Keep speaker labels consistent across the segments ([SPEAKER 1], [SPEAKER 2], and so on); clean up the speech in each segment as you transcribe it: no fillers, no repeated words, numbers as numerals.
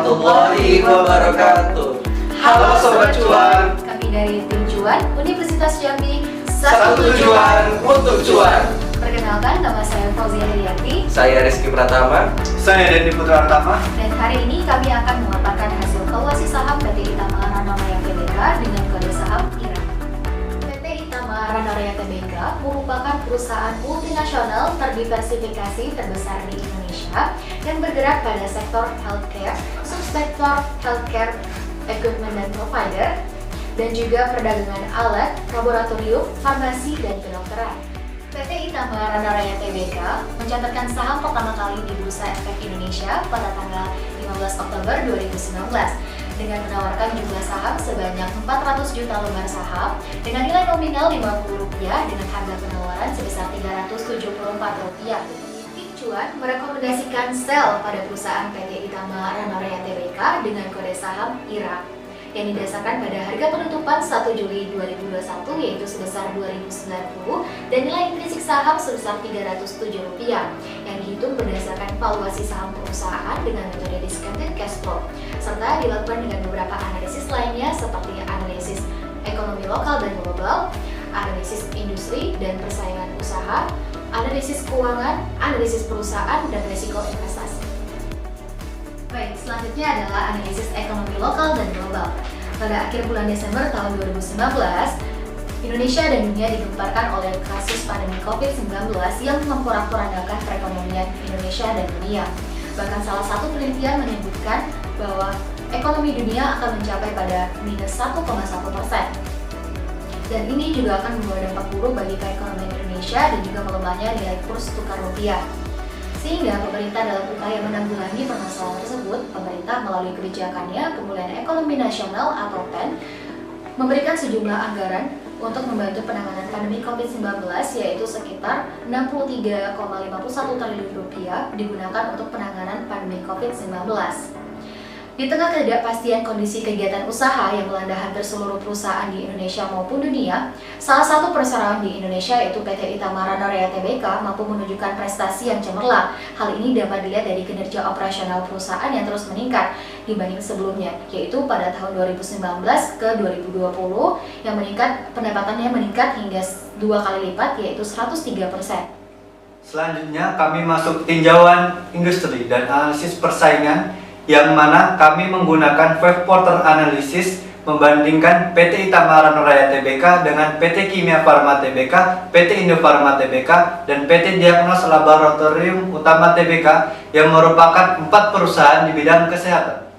[SPEAKER 1] warahmatullahi wabarakatuh. Halo Sobat Cuan.
[SPEAKER 2] Kami dari Tim Cuan Universitas Jambi.
[SPEAKER 1] Satu tujuan untuk cuan.
[SPEAKER 2] Perkenalkan, nama saya Fauzia Heriati.
[SPEAKER 1] Saya Rizky Pratama.
[SPEAKER 3] Saya Dendi Putra Pratama.
[SPEAKER 2] Dan hari ini kami akan memaparkan hasil valuasi saham PT Itama Ranaraya Tbk dengan kode saham IRA. PT Itama Ranaraya Tbk merupakan perusahaan multinasional terdiversifikasi terbesar di Indonesia yang bergerak pada sektor healthcare, subsektor healthcare, equipment dan provider, dan juga perdagangan alat, laboratorium, farmasi, dan kedokteran. PT Itama Ranaraya Tbk mencatatkan saham pertama kali di Bursa Efek Indonesia pada tanggal 15 Oktober 2019 dengan menawarkan jumlah saham sebanyak 400 juta lembar saham dengan nilai nominal Rp50 dengan harga penawaran sebesar Rp374. Tim Cuan merekomendasikan sell pada perusahaan PT Itama Ranaraya Tbk dengan kode saham IRA yang didasarkan pada harga penutupan 1 Juli 2021 yaitu sebesar Rp2.090 dan nilai intrinsik saham sebesar Rp307 yang dihitung berdasarkan valuasi saham perusahaan dengan metode discounted cash flow serta dilakukan dengan beberapa analisis lainnya seperti analisis ekonomi lokal dan global, analisis industri dan persaingan usaha, analisis keuangan, analisis perusahaan, dan risiko investasi. Baik, selanjutnya adalah analisis ekonomi lokal dan global. Pada akhir bulan Desember tahun 2019, Indonesia dan dunia digemparkan oleh kasus pandemi COVID-19 yang memporak-porandakan perekonomian Indonesia dan dunia. Bahkan salah satu penelitian menyebutkan bahwa ekonomi dunia akan mencapai pada minus 1,1%. Dan ini juga akan membawa dampak buruk bagi perekonomian Indonesia dan juga melemahnya nilai kurs tukar rupiah. Sehingga pemerintah dalam upaya menanggulangi permasalahan tersebut, pemerintah melalui kebijakannya Pemulihan Ekonomi Nasional atau PEN memberikan sejumlah anggaran untuk membantu penanganan pandemi COVID-19 yaitu sekitar Rp63,51 triliun digunakan untuk penanganan pandemi COVID-19. Di tengah ketidakpastian kondisi kegiatan usaha yang melanda hampir seluruh perusahaan di Indonesia maupun dunia, salah satu perseroan di Indonesia yaitu PT Itama Ranaraya Tbk mampu menunjukkan prestasi yang cemerlang. Hal ini dapat dilihat dari kinerja operasional perusahaan yang terus meningkat dibanding sebelumnya, yaitu pada tahun 2019 ke 2020 yang pendapatannya meningkat hingga 2 kali lipat yaitu 103%.
[SPEAKER 3] Selanjutnya kami masuk tinjauan industri dan analisis persaingan yang mana kami menggunakan 5 quarter analysis membandingkan PT Itama Ranaraya Tbk dengan PT Kimia Farma Tbk, PT Indofarma Tbk, dan PT Diagnos Laboratorium Utama Tbk yang merupakan 4 perusahaan di bidang kesehatan.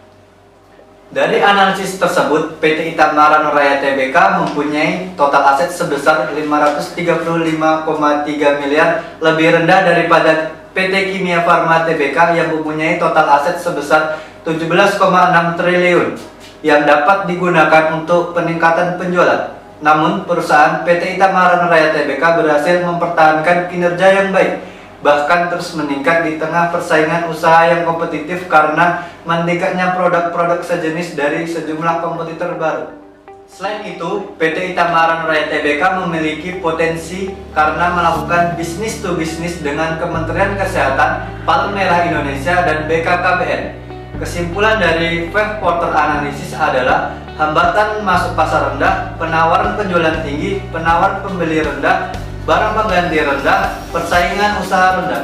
[SPEAKER 3] Dari analisis tersebut, PT Itama Ranaraya Tbk mempunyai total aset sebesar 535,3 miliar lebih rendah daripada PT Kimia Farma Tbk yang mempunyai total aset sebesar 17,6 triliun yang dapat digunakan untuk peningkatan penjualan. Namun, perusahaan PT Itama Ranaraya Tbk berhasil mempertahankan kinerja yang baik, bahkan terus meningkat di tengah persaingan usaha yang kompetitif karena meningkatnya produk-produk sejenis dari sejumlah kompetitor baru. Selain itu, PT Itama Ranaraya Tbk memiliki potensi karena melakukan bisnis to bisnis dengan Kementerian Kesehatan, Palang Merah Indonesia, dan BKKBN. Kesimpulan dari 5 quarter analisis adalah hambatan masuk pasar rendah, penawaran penjualan tinggi, penawaran pembeli rendah, barang pengganti rendah, persaingan usaha rendah.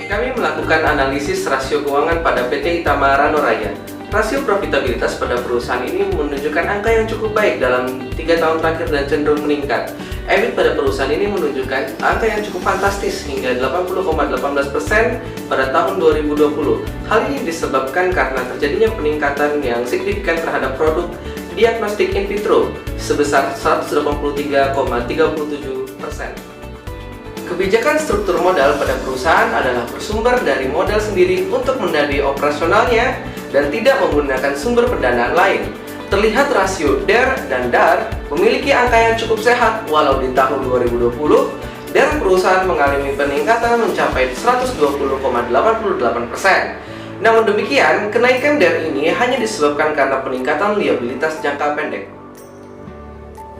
[SPEAKER 1] Kami melakukan analisis rasio keuangan pada PT Itama Ranaraya. Rasio profitabilitas pada perusahaan ini menunjukkan angka yang cukup baik dalam 3 tahun terakhir dan cenderung meningkat. EBIT pada perusahaan ini menunjukkan angka yang cukup fantastis hingga 80,18% pada tahun 2020. Hal ini disebabkan karena terjadinya peningkatan yang signifikan terhadap produk diagnostik in vitro sebesar 183,37%. Kebijakan struktur modal pada perusahaan adalah bersumber dari modal sendiri untuk mendanai operasionalnya dan tidak menggunakan sumber pendanaan lain. Terlihat rasio DER dan DAR memiliki angka yang cukup sehat walau di tahun 2020 DER perusahaan mengalami peningkatan mencapai 120,88%. Namun demikian, kenaikan DER ini hanya disebabkan karena peningkatan liabilitas jangka pendek.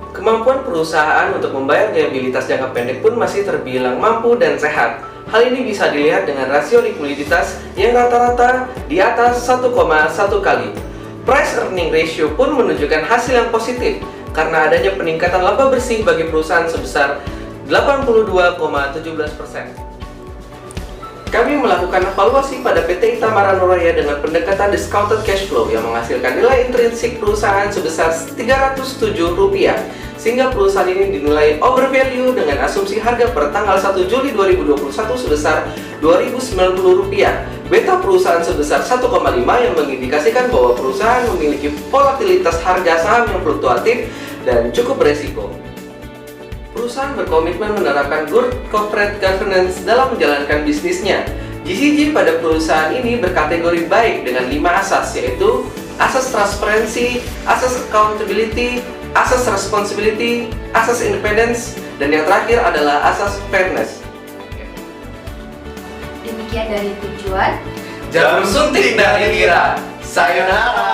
[SPEAKER 1] Kemampuan perusahaan untuk membayar liabilitas jangka pendek pun masih terbilang mampu dan sehat. Hal ini bisa dilihat dengan rasio likuiditas yang rata-rata di atas 1,1 kali. Price earning ratio pun menunjukkan hasil yang positif karena adanya peningkatan laba bersih bagi perusahaan sebesar 82,17%. Kami melakukan evaluasi pada PT Itamara Nuraya dengan pendekatan discounted cash flow yang menghasilkan nilai intrinsik perusahaan sebesar Rp307, sehingga perusahaan ini dinilai overvalue dengan asumsi harga per tanggal 1 Juli 2021 sebesar Rp2.090. Beta perusahaan sebesar 1,5 yang mengindikasikan bahwa perusahaan memiliki volatilitas harga saham yang fluktuatif dan cukup beresiko. Perusahaan berkomitmen menerapkan good corporate governance dalam menjalankan bisnisnya. GCG pada perusahaan ini berkategori baik dengan 5 asas, yaitu asas transparansi, asas accountability, asas responsibility, asas independence, dan yang terakhir adalah asas fairness.
[SPEAKER 2] Demikian dari tujuan
[SPEAKER 1] Jarum suntik dari Mira. Sayonara.